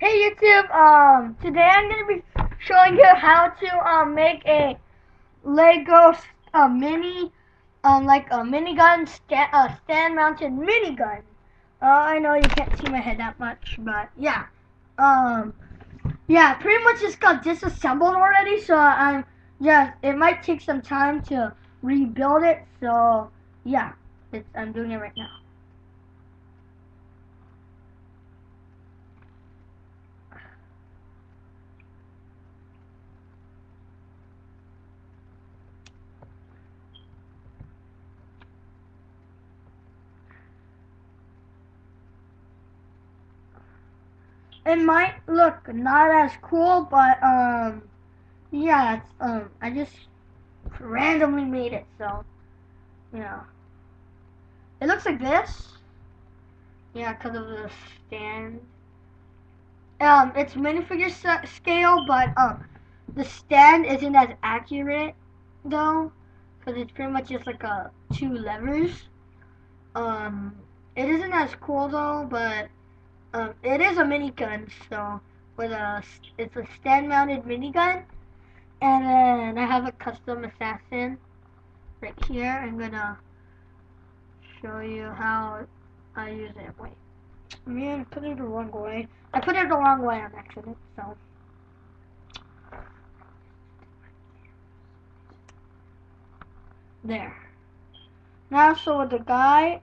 Hey YouTube, today I'm gonna be showing you how to make a Lego mini like a minigun stand mounted minigun. I know you can't see my head that much, but yeah, um yeah, pretty much it's got disassembled already. So it might take some time to rebuild it. So yeah, I'm doing it right now. It might look not as cool, but yeah, I just randomly made it, so yeah. It looks like this. Yeah, because of the stand. It's minifigure scale, but the stand isn't as accurate though, because it's pretty much just like two levers. Um, it isn't as cool though, but it is a minigun, so it's a stand-mounted minigun, and then I have a custom assassin right here. I'm gonna show you how I use it. Wait, man, put it the wrong way. I put it the wrong way on accident, so. There. Now, so with the guy,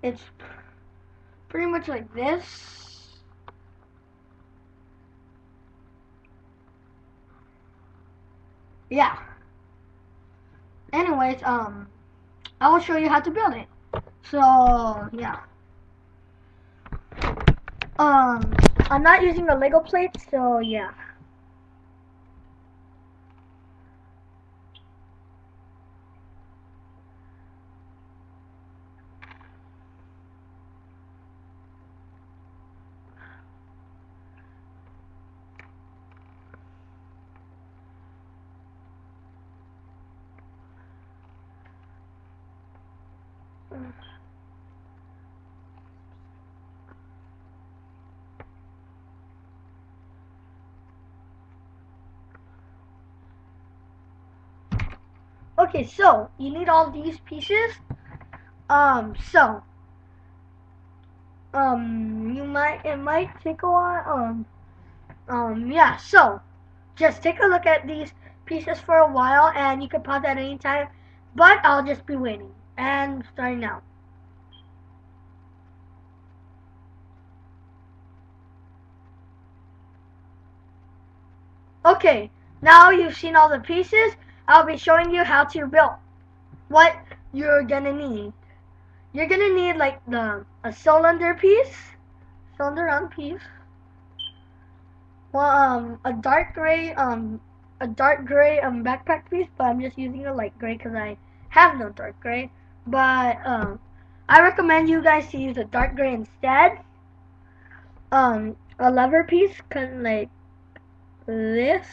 it's pretty much like this. Yeah. Anyways, I will show you how to build it. So, yeah. I'm not using a Lego plate, so yeah. Okay, so you need all these pieces. So it might take a while. Yeah. So just take a look at these pieces for a while, and you can pause at any time. But I'll just be waiting and starting now. Okay, now you've seen all the pieces. I'll be showing you how to build. What you're gonna need. You're gonna need like a cylinder piece, cylinder round piece. Well, a dark gray backpack piece, but I'm just using a light gray because I have no dark gray. But I recommend you guys to use a dark gray instead. A lever piece, kind of like this.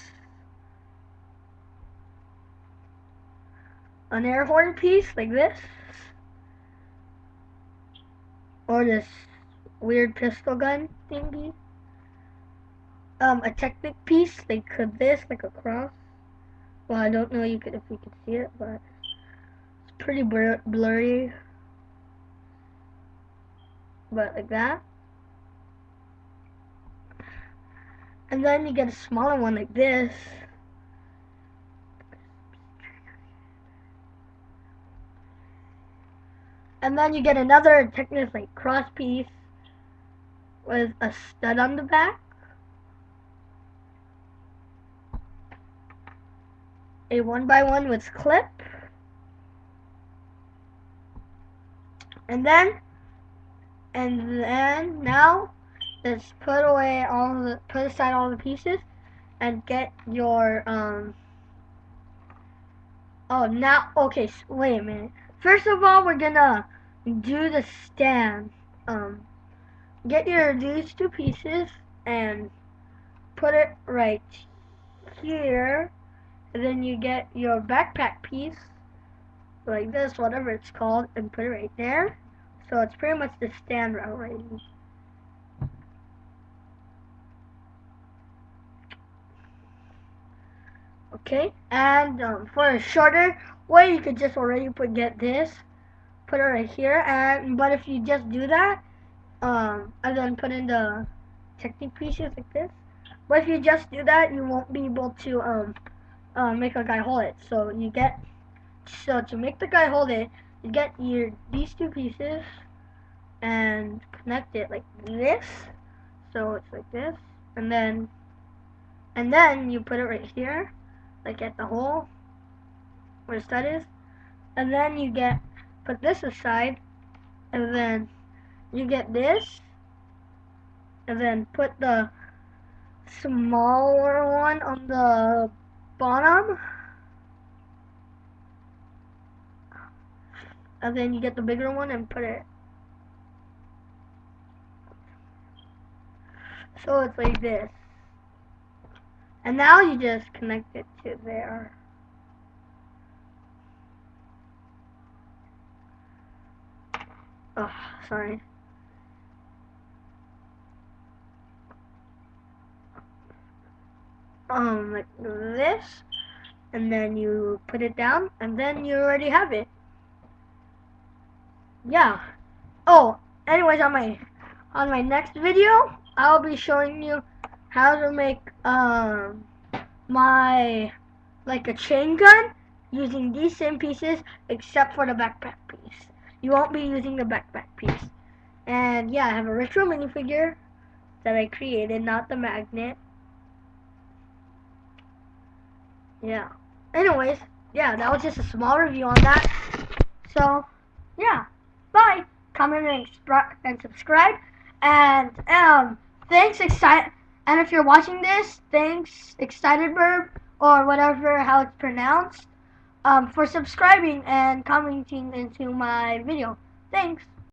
An air horn piece like this, or this weird pistol gun thingy. A Technic piece like this, like a cross. Well, I don't know if you could see it, but it's pretty blurry. But like that. And then you get a smaller one like this. And then you get another Technic like cross piece with a stud on the back. A 1x1 with clip. And then now let's put aside all the pieces and get your okay, wait a minute. First of all, we're gonna do the stand. Get these two pieces and put it right here, and then you get your backpack piece, like this, whatever it's called, and put it right there. So it's pretty much the stand rail. Okay, and for a shorter way, you could just already get this, put it right here, and but if you just do that, and then put in the technique pieces like this, but if you just do that, you won't be able to make a guy hold it. So to make the guy hold it, you get these two pieces and connect it like this. So it's like this, and then you put it right here, like at the hole where the stud is, and then you put this aside, and then you get this, and then put the smaller one on the bottom, and then you get the bigger one and put it. So it's like this. And now you just connect it to there. Oh, sorry. Like this, and then you put it down, and then you already have it. Yeah. Oh, anyways, on my next video, I'll be showing you how to make my like a chain gun using these same pieces, except for the backpack piece. You won't be using the backpack piece. And yeah, I have a retro minifigure that I created, not the magnet. Yeah. Anyways, yeah, that was just a small review on that. So, yeah. Bye. Comment and subscribe. And thanks and if you're watching this, thanks exitedbrb or whatever how it's pronounced for subscribing and commenting into my video. Thanks.